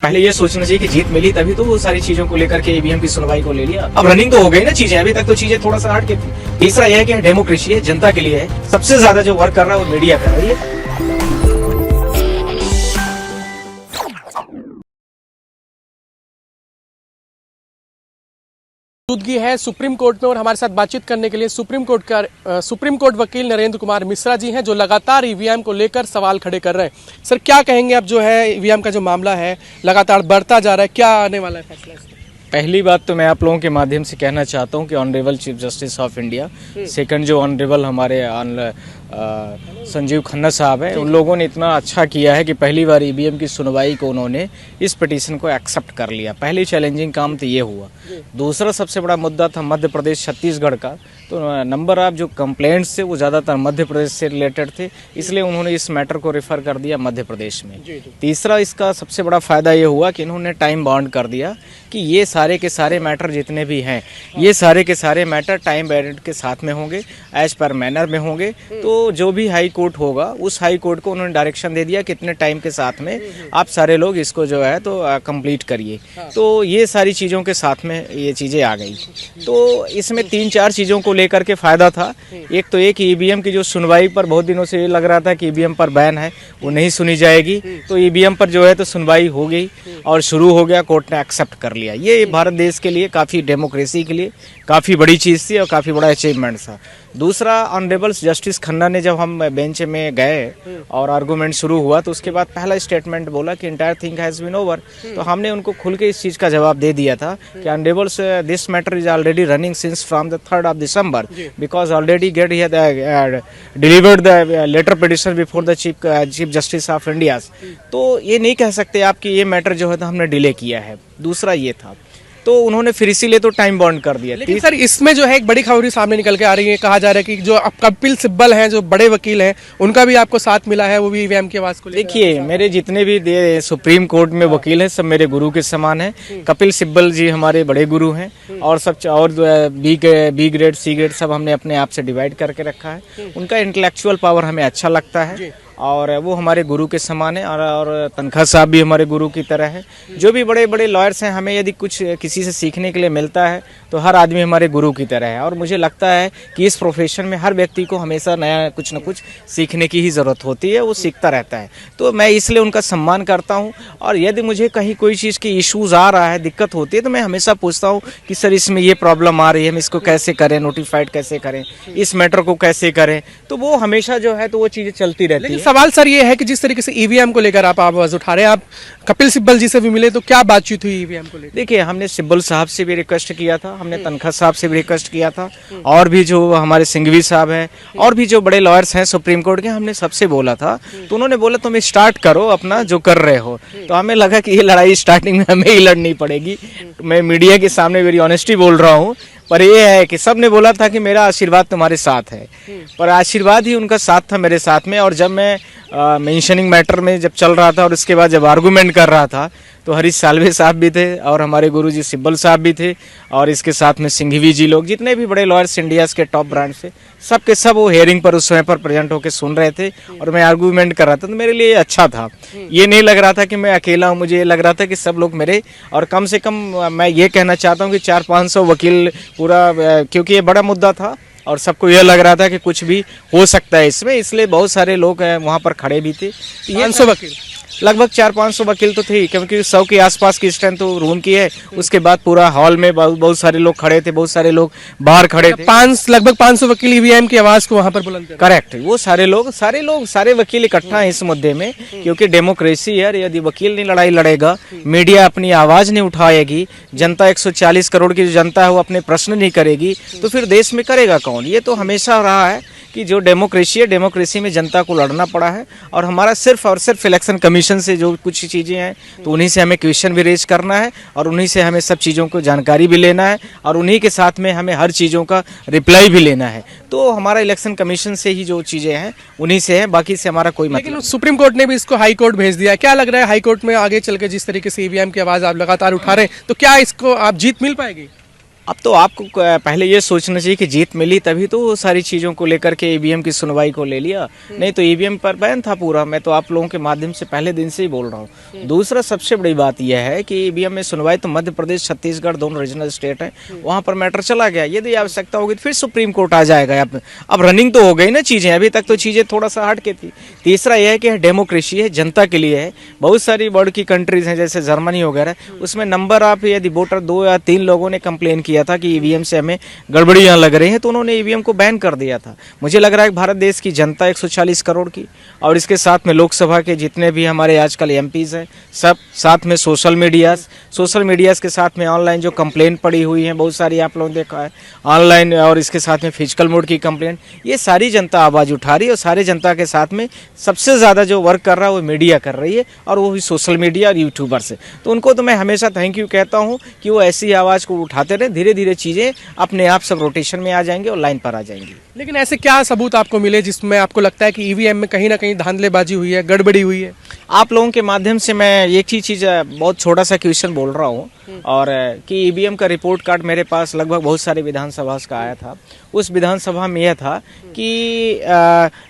पहले ये सोचना चाहिए कि जीत मिली तभी तो वो सारी चीजों को लेकर के ईवीएम की सुनवाई को ले लिया। अब रनिंग तो हो गई ना चीजें, अभी तक तो चीजें थोड़ा सा हट के थी। तीसरा यह है कि डेमोक्रेसी है, जनता के लिए है। सबसे ज्यादा जो वर्क कर रहा है वो मीडिया कर रही है। मौजूदगी है सुप्रीम कोर्ट में और हमारे साथ बातचीत करने के लिए सुप्रीम कोर्ट वकील नरेंद्र कुमार मिश्रा जी हैं, जो लगातार ईवीएम को लेकर सवाल खड़े कर रहे हैं। सर, क्या कहेंगे अब जो है ईवीएम का जो मामला है लगातार बढ़ता जा रहा है, क्या आने वाला है फैसला इसमें? पहली बात तो मैं आप लोगों के माध्यम से कहना चाहता हूं कि honourable chief justice of India, second जो ऑनरेबल हमारे संजीव खन्ना साहब हैं, उन लोगों ने इतना अच्छा किया है कि पहली बार ईवीएम की सुनवाई को उन्होंने इस पिटीशन को एक्सेप्ट कर लिया। पहली चैलेंजिंग काम तो ये हुआ। दूसरा सबसे बड़ा मुद्दा था मध्य प्रदेश छत्तीसगढ़ का, तो नंबर ऑफ जो कंप्लेंट्स थे वो ज़्यादातर मध्य प्रदेश से रिलेटेड थे, इसलिए उन्होंने इस मैटर को रेफर कर दिया मध्य प्रदेश में। तीसरा इसका सबसे बड़ा फायदा ये हुआ कि इन्होंने टाइम बाउंड कर दिया कि ये सारे के सारे मैटर जितने भी हैं, ये सारे के सारे मैटर टाइम बाउंड के साथ में होंगे, एज पर मैनर में होंगे। तो जो भी हाई कोर्ट होगा उस हाई कोर्ट को उन्होंने डायरेक्शन दे दिया कितने टाइम के साथ में आप सारे लोग इसको जो है तो कंप्लीट करिए। तो ये सारी चीज़ों के साथ में ये चीज़ें आ गई। तो इसमें 3-4 चीज़ों को लेकर के फायदा था। एक तो एक ईवीएम की जो सुनवाई पर बहुत दिनों से ये लग रहा था कि ईवीएम पर बैन है, वो नहीं सुनी जाएगी, तो ईवीएम पर जो है तो सुनवाई हो गई और शुरू हो गया, कोर्ट ने एक्सेप्ट कर लिया। ये भारत देश के लिए काफ़ी, डेमोक्रेसी के लिए काफ़ी बड़ी चीज़ थी और काफ़ी बड़ा अचीवमेंट था। दूसरा, ऑनरेबल जस्टिस खन्ना ने जब हम बेंच में गए और आर्गूमेंट शुरू हुआ तो उसके बाद पहला स्टेटमेंट बोला कि entire thing has been over. तो हमने उनको खुल के इस चीज़ का जवाब दे दिया था कि honourable this matter is already running since from the 3rd of December because already get here delivered the letter petition before the chief justice of India। तो ये नहीं कह सकते आप कि ये मैटर जो है तो हमने डिले किया है। दूसरा ये था, तो उन्होंने फिर इसीलिए तो टाइम बाउंड कर दिया। लेकिन सर, इसमें जो है एक बड़ी खबरी सामने निकल के आ रही है, कहा जा रहा है कि जो अब कपिल सिब्बल हैं, जो बड़े वकील हैं, उनका भी आपको साथ मिला है, वो भी ईवीएम की आवाज को लेकर। देखिए, मेरे जितने भी सुप्रीम कोर्ट में वकील हैं सब मेरे गुरु के समान हैं। कपिल सिब्बल जी हमारे बड़े गुरु हैं और सब और बी ग्रेड सी ग्रेड सब हमने अपने आप से डिवाइड करके रखा है। उनका इंटेलेक्चुअल पावर हमें अच्छा लगता है और वो हमारे गुरु के समान है। और तनखा साहब भी हमारे गुरु की तरह है। जो भी बड़े बड़े लॉयर्स हैं, हमें यदि कुछ किसी से सीखने के लिए मिलता है तो हर आदमी हमारे गुरु की तरह है। और मुझे लगता है कि इस प्रोफेशन में हर व्यक्ति को हमेशा नया कुछ न कुछ सीखने की ही ज़रूरत होती है, वो सीखता रहता है। तो मैं इसलिए उनका सम्मान करता हूँ। और यदि मुझे कहीं कोई चीज़ की इशूज़ आ रहा है, दिक्कत होती है, तो मैं हमेशा पूछता हूँ कि सर इसमें ये प्रॉब्लम आ रही है, हम इसको कैसे करें, नोटिफाइड कैसे करें, इस मैटर को कैसे करें। तो वो हमेशा जो है तो वो चीज़ें चलती रहती है। सवाल सर ये है कि जिस तरीके से ईवीएम को लेकर आप आवाज उठा रहे हैं, आप कपिल सिब्बल जी से भी मिले, तो क्या बातचीत हुई ईवीएम को लेकर? देखिए, हमने सिब्बल साहब से भी रिक्वेस्ट किया था, हमने तनखा साहब से भी रिक्वेस्ट किया था, और भी जो हमारे सिंघवी साहब हैं और भी जो बड़े लॉयर्स हैं सुप्रीम कोर्ट के, हमने सबसे बोला था। तो उन्होंने बोला तुम स्टार्ट करो अपना जो कर रहे हो। तो हमें लगा कि ये लड़ाई स्टार्टिंग में हमें ही लड़नी पड़ेगी। मैं मीडिया के सामने मेरी ऑनेस्टी बोल रहा हूँ, पर ये है कि सब ने बोला था कि मेरा आशीर्वाद तुम्हारे साथ है, पर आशीर्वाद ही उनका साथ था मेरे साथ में। और जब मैं मेंशनिंग मैटर में जब चल रहा था और उसके बाद जब आर्गूमेंट कर रहा था तो हरीश साल्वे साहब भी थे और हमारे गुरुजी सिब्बल साहब भी थे और इसके साथ में सिंघवी जी, लोग जितने भी बड़े लॉयर्स इंडिया के टॉप ब्रांड से सब के सब वो हेयरिंग पर उस समय पर प्रेजेंट होकर सुन रहे थे और मैं आर्गूमेंट कर रहा था। तो मेरे लिए अच्छा था, ये नहीं लग रहा था कि मैं अकेला हूँ, मुझे ये लग रहा था कि सब लोग मेरे, और कम से कम मैं ये कहना चाहता हूँ कि 400-500 वकील पूरा, क्योंकि ये बड़ा मुद्दा था और सबको यह लग रहा था कि कुछ भी हो सकता है इसमें, इसलिए बहुत सारे लोग वहाँ पर खड़े भी थे। 500 वकील, लगभग 400-500 वकील तो थे, क्योंकि 100 के आसपास की स्ट्रेंथ तो रूम की है। उसके बाद पूरा हॉल में बहुत सारे लोग खड़े थे, बहुत सारे लोग बाहर खड़े थे। लगभग 500 वकील ईवीएम की आवाज को वहां पर बुलंद कर। करेक्ट, वो सारे वकील इकट्ठा हैं इस मुद्दे में, क्योंकि डेमोक्रेसी है। यदि वकील नहीं लड़ाई लड़ेगा, मीडिया अपनी आवाज नहीं उठाएगी, जनता 140 करोड़ की जो जनता है वो अपने प्रश्न नहीं करेगी, तो फिर देश में करेगा कौन? ये तो हमेशा रहा है कि जो डेमोक्रेसी है, डेमोक्रेसी में जनता को लड़ना पड़ा है। और हमारा सिर्फ और सिर्फ इलेक्शन कमीशन से जो कुछ चीज़ें हैं तो उन्हीं से हमें क्वेश्चन भी रेज करना है और उन्हीं से हमें सब चीज़ों को जानकारी भी लेना है और उन्हीं के साथ में हमें हर चीज़ों का रिप्लाई भी लेना है। तो हमारा इलेक्शन कमीशन से ही जो चीज़ें हैं उन्हीं से हैं, बाकी से हमारा कोई मतलब। लेकिन सुप्रीम कोर्ट ने भी इसको हाई कोर्ट भेज दिया है। क्या लग रहा है हाई कोर्ट में आगे चल के जिस तरीके से ईवीएम की आवाज़ आप लगातार उठा रहे हैं, तो क्या इसको आप जीत मिल पाएगी? अब तो आपको पहले ये सोचना चाहिए कि जीत मिली तभी तो वो सारी चीज़ों को लेकर के ईवीएम की सुनवाई को ले लिया, नहीं तो ईवीएम पर बैन था पूरा। मैं तो आप लोगों के माध्यम से पहले दिन से ही बोल रहा हूँ। दूसरा सबसे बड़ी बात यह है कि ईवीएम में सुनवाई तो मध्य प्रदेश छत्तीसगढ़ दोनों रीजनल स्टेट हैं, वहाँ पर मैटर चला गया। यदि आवश्यकता होगी तो फिर सुप्रीम कोर्ट आ जाएगा। अब रनिंग तो हो गई ना चीज़ें, अभी तक तो चीज़ें थोड़ा सा हट के थी। तीसरा यह है कि डेमोक्रेसी है, जनता के लिए है। बहुत सारी वर्ल्ड की कंट्रीज हैं जैसे जर्मनी वगैरह, उसमें नंबर आप यदि वोटर 2 या 3 लोगों ने कंप्लेन किया था कि ईवीएम से हमें गड़बड़ियां लग रही हैं तो उन्होंने ईवीएम को बैन कर दिया था। मुझे लग रहा है कि भारत देश की जनता 140 करोड़ की और इसके साथ में लोकसभा के जितने भी हमारे आजकल एमपीज हैं सब, साथ में सोशल मीडियाज के साथ में ऑनलाइन जो कंप्लेन पड़ी हुई है बहुत सारी, आप लोगों ने देखा है ऑनलाइन, और इसके साथ में फिजिकल मोड की कंप्लेन, ये सारी जनता आवाज़ उठा रही है। और सारे जनता के साथ में सबसे ज़्यादा जो वर्क कर रहा है वो मीडिया कर रही है, और वो भी सोशल मीडिया और यूट्यूबर से। तो उनको तो मैं हमेशा थैंक यू कहता हूँ कि वो ऐसी आवाज़ को उठाते रहे। धीरे धीरे चीज़ें अपने आप सब रोटेशन में आ जाएंगे और लाइन पर आ जाएंगी। लेकिन ऐसे क्या सबूत आपको मिले जिसमें आपको लगता है कि ईवीएम में कहीं ना कहीं धांधलेबाजी हुई है, गड़बड़ी हुई है? आप लोगों के माध्यम से मैं एक ही चीज़ बहुत छोटा सा क्वेश्चन बोल रहा हूँ, और कि ईवीएम का रिपोर्ट कार्ड मेरे पास लगभग बहुत सारे विधानसभा का आया था। उस विधानसभा में यह था कि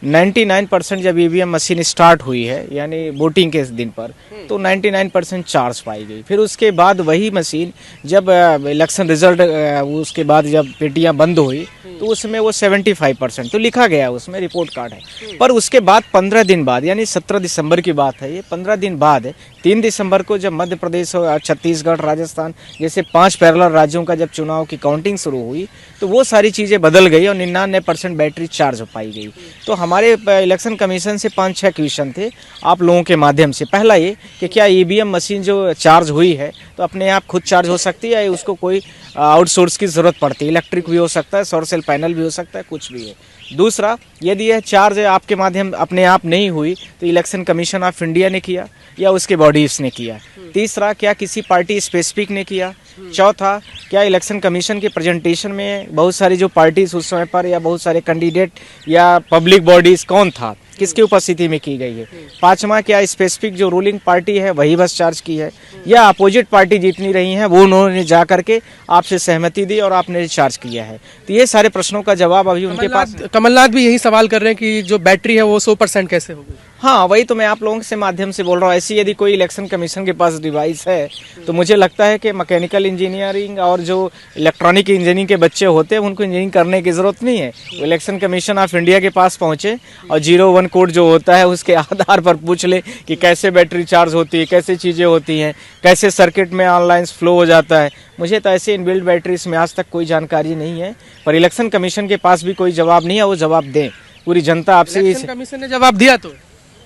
99% जब ईवीएम मशीन स्टार्ट हुई है यानी वोटिंग के दिन पर, तो 99% चार्ज पाई गई। फिर उसके बाद वही मशीन जब इलेक्शन रिजल्ट उसके बाद जब पेटियां बंद हुई तो उसमें वो 75% तो लिखा गया, उसमें रिपोर्ट कार्ड है। पर उसके बाद 15 दिन बाद यानी 17 दिसंबर की बात है, ये 15 दिन बाद 3 दिसंबर को जब मध्य प्रदेश और छत्तीसगढ़ राजस्थान जैसे 5 पैरेलल राज्यों का जब चुनाव की काउंटिंग शुरू हुई तो वो सारी चीज़ें बदल गई और 99% बैटरी चार्ज हो पाई गई। तो हमारे इलेक्शन कमीशन से 5-6 क्वेश्चन थे आप लोगों के माध्यम से। पहला ये कि क्या ईवीएम मशीन जो चार्ज हुई है तो अपने आप खुद चार्ज हो सकती है या उसको कोई आउटसोर्स की ज़रूरत पड़ती है? इलेक्ट्रिक भी हो सकता है, सौर सेल पैनल भी हो सकता है, कुछ भी है। दूसरा, यदि यह चार्ज आपके माध्यम अपने आप नहीं हुई तो इलेक्शन कमीशन ऑफ इंडिया ने किया या उसके बॉडीज ने किया? तीसरा, क्या किसी पार्टी स्पेसिफिक ने किया? चौथा, क्या इलेक्शन कमीशन के प्रेजेंटेशन में बहुत सारी जो पार्टीज उस समय पर या बहुत सारे कैंडिडेट या पब्लिक बॉडीज कौन था, किसकी उपस्थिति में की गई है? पांचवा, क्या स्पेसिफिक जो रूलिंग पार्टी है वही बस चार्ज की है या अपोजिट पार्टी जितनी रही हैं वो उन्होंने जा करके आपसे सहमति दी और आपने चार्ज किया है? तो ये सारे प्रश्नों का जवाब अभी उनके पास। कमलनाथ भी यही सवाल कर रहे हैं कि जो बैटरी है वो 100% कैसे हो गई? हाँ, वही तो मैं आप लोगों से माध्यम से बोल रहा हूँ। ऐसी यदि कोई इलेक्शन कमीशन के पास डिवाइस है तो मुझे लगता है कि मैकेनिकल इंजीनियरिंग और जो इलेक्ट्रॉनिक इंजीनियरिंग के बच्चे होते हैं उनको इंजीनियरिंग करने की ज़रूरत नहीं है। वो इलेक्शन कमीशन ऑफ इंडिया के पास पहुँचे और 01 कोड जो होता है उसके आधार पर पूछ ले कि कैसे बैटरी चार्ज होती है, कैसे चीज़ें होती हैं, कैसे सर्किट में ऑनलाइन फ्लो हो जाता है। मुझे तो ऐसे इनबिल्ट बैटरीज में आज तक कोई जानकारी नहीं है, पर इलेक्शन कमीशन के पास भी कोई जवाब नहीं है। वो जवाब दें, पूरी जनता आपसे। इलेक्शन कमीशन ने जवाब दिया तो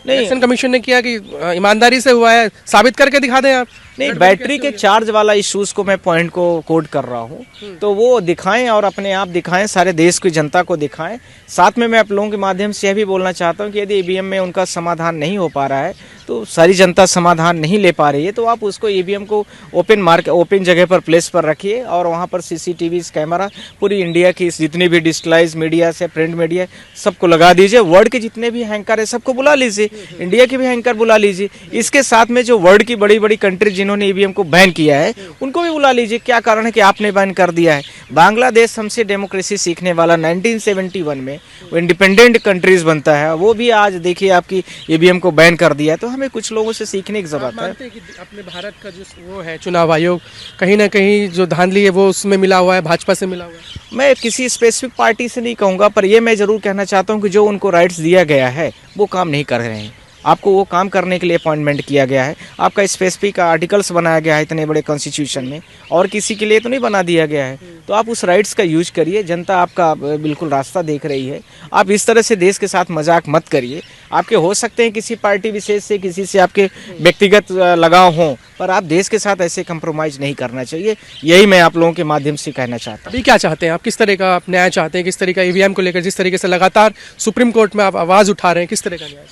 नहीं, इलेक्शन कमीशन ने किया कि ईमानदारी से हुआ है, साबित करके दिखा दें आप। नहीं, बैटरी के चार्ज वाला इश्यूज को मैं पॉइंट को कोड कर रहा हूँ, तो वो दिखाएं और अपने आप दिखाएं, सारे देश की जनता को दिखाएं। साथ में मैं आप लोगों के माध्यम से यह भी बोलना चाहता हूँ कि यदि ईवीएम में उनका समाधान नहीं हो पा रहा है, तो सारी जनता समाधान नहीं ले पा रही है, तो आप उसको ईवीएम को ओपन जगह पर प्लेस पर रखिए और वहाँ पर सीसीटीवी कैमरा पूरी इंडिया की जितनी भी डिजिटलाइज मीडिया से प्रिंट मीडिया सबको लगा दीजिए। वर्ल्ड के जितने भी हैंकर है सबको बुला लीजिए, इंडिया के भी हैंकर बुला लीजिए। इसके साथ में जो वर्ल्ड की बड़ी बड़ी कंट्री जिन्होंने ईवीएम को बैन किया है उनको भी बुला लीजिए। क्या कारण है कि आपने बैन कर दिया है? बांग्लादेश हमसे डेमोक्रेसी सीखने वाला 1971 में वो इंडिपेंडेंट कंट्रीज बनता है, वो भी आज देखिए आपकी ईवीएम को बैन कर दिया है। तो हमें कुछ लोगों से सीखने की जरूरत है। मानते हैं कि अपने भारत का जो वो है चुनाव आयोग, कहीं ना कहीं जो धांधली है वो उसमें मिला हुआ है, भाजपा से मिला हुआ है? मैं किसी स्पेसिफिक पार्टी से नहीं कहूँगा, पर यह मैं जरूर कहना चाहता हूँ कि जो उनको राइट्स दिया गया है वो काम नहीं कर रहे हैं। आपको वो काम करने के लिए अपॉइंटमेंट किया गया है, आपका स्पेसिफिक आर्टिकल्स बनाया गया है इतने बड़े कॉन्स्टिट्यूशन में, और किसी के लिए तो नहीं बना दिया गया है। तो आप उस राइट्स का यूज करिए, जनता आपका बिल्कुल रास्ता देख रही है। आप इस तरह से देश के साथ मजाक मत करिए। आपके हो सकते हैं किसी पार्टी विशेष से, किसी से आपके व्यक्तिगत लगाव हों, पर आप देश के साथ ऐसे कंप्रोमाइज़ नहीं करना चाहिए। यही मैं आप लोगों के माध्यम से कहना चाहता हूँ। अभी क्या चाहते हैं आप? किस तरह का आप न्याय चाहते हैं? किस तरह का ईवीएम को लेकर जिस तरीके से लगातार सुप्रीम कोर्ट में आप आवाज़ उठा रहे हैं, किस तरह का न्याय?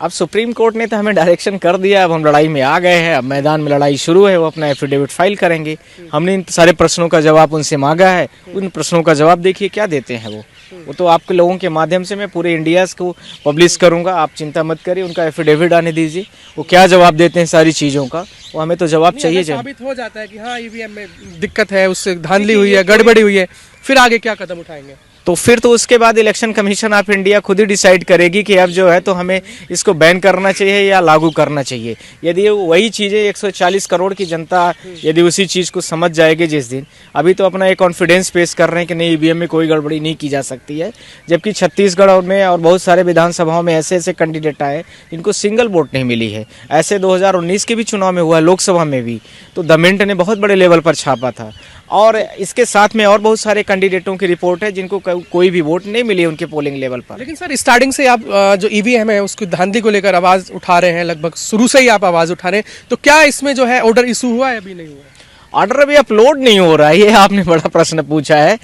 अब सुप्रीम कोर्ट ने तो हमें डायरेक्शन कर दिया, अब हम लड़ाई में आ गए हैं। अब मैदान में लड़ाई शुरू है, वो अपना एफिडेविट फाइल करेंगे। हमने इन सारे प्रश्नों का जवाब उनसे मांगा है, उन प्रश्नों का जवाब देखिए क्या देते हैं वो। वो तो आपके लोगों के माध्यम से मैं पूरे इंडिया को पब्लिश करूंगा, आप चिंता मत करिए। उनका एफिडेविट आने दीजिए, वो क्या जवाब देते हैं सारी चीज़ों का, वो हमें तो जवाब चाहिए। साबित हो जाता है कि हाँ ईवीएम में दिक्कत है, उससे धांधली हुई है, गड़बड़ी हुई है, फिर आगे क्या कदम उठाएंगे? तो फिर तो उसके बाद इलेक्शन कमीशन ऑफ इंडिया खुद ही डिसाइड करेगी कि अब जो है तो हमें इसको बैन करना चाहिए या लागू करना चाहिए। यदि वही चीज़ें 140 करोड़ की जनता यदि उसी चीज़ को समझ जाएगी जिस दिन, अभी तो अपना एक कॉन्फिडेंस पेश कर रहे हैं कि नहीं ईवीएम में कोई गड़बड़ी नहीं की जा सकती है, जबकि छत्तीसगढ़ में और बहुत सारे विधानसभाओं में ऐसे ऐसे कैंडिडेट आए जिनको सिंगल वोट नहीं मिली है। ऐसे 2019 के भी चुनाव में हुआ, लोकसभा में भी, तो द मिंट ने बहुत बड़े लेवल पर छापा था। और इसके साथ में और बहुत सारे कैंडिडेटों की रिपोर्ट है जिनको कोई भी वोट नहीं मिली उनके पोलिंग लेवल पर। लेकिन सर स्टार्टिंग से आप जो ईवीएम है उसकी धांधली को लेकर आवाज उठा रहे हैं, लगभग शुरू से ही आप आवाज उठा रहे हैं, तो क्या इसमें जो है ऑर्डर इशू हुआ है? अभी नहीं हुआ, ऑर्डर अभी अपलोड नहीं हो रहा है, ये आपने बड़ा प्रश्न पूछा है।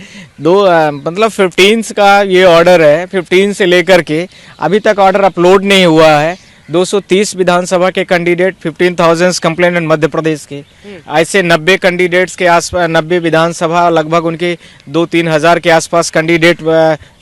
मतलब 15 का ये ऑर्डर है, 15 से लेकर के अभी तक ऑर्डर अपलोड नहीं हुआ है। 230 विधानसभा के कैंडिडेट, 15,000 कंप्लेनेंट मध्य प्रदेश के, ऐसे 90 कैंडिडेट्स के आसपास, 90 विधानसभा, लगभग उनके 2-3 हज़ार के आसपास कैंडिडेट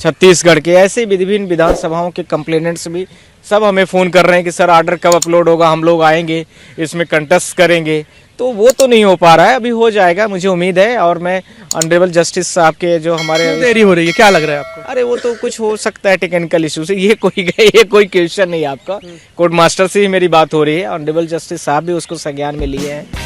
छत्तीसगढ़ के, ऐसे विभिन्न विधानसभाओं के कंप्लेनेंट्स भी सब हमें फ़ोन कर रहे हैं कि सर ऑर्डर कब अपलोड होगा, हम लोग आएंगे, इसमें कंटेस्ट करेंगे। तो वो तो नहीं हो पा रहा है, अभी हो जाएगा मुझे उम्मीद है। और मैं ऑनरेबल जस्टिस साहब के जो हमारे, देरी हो रही है, क्या लग रहा है आपको? अरे वो तो कुछ हो सकता है टेक्निकल इशू से, ये कोई क्वेश्चन नहीं आपका। कोर्ट मास्टर से ही मेरी बात हो रही है, ऑनरेबल जस्टिस साहब भी उसको संज्ञान में लिए हैं।